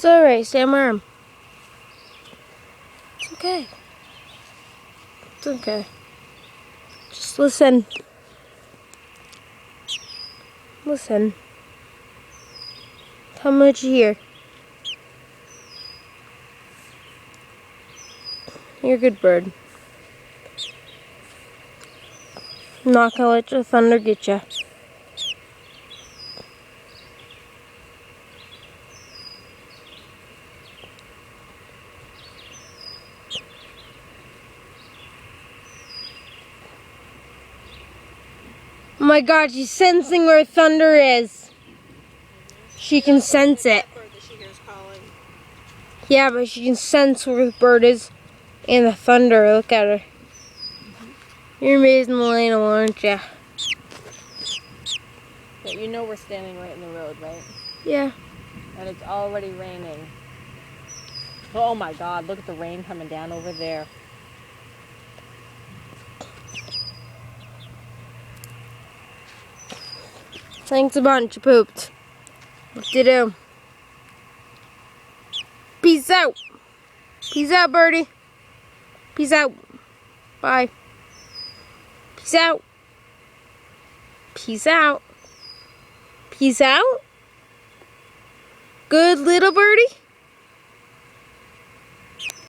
It's alright, Sam Arm. It's okay. It's okay. Just listen. Listen. Tell me what you hear. You're a good bird. I'm not gonna let the thunder get you. Oh my God, she's sensing where thunder is. She can sense it. Yeah, but she can sense where the bird is and the thunder. Look at her. You're amazing, little animal, aren't you? Yeah, you know we're standing right in the road, right? Yeah. And it's already raining. Oh my God, look at the rain coming down over there. Thanks a bunch. You pooped. What to do? Peace out. Peace out, birdie. Peace out. Bye. Peace out. Peace out. Peace out. Good little birdie.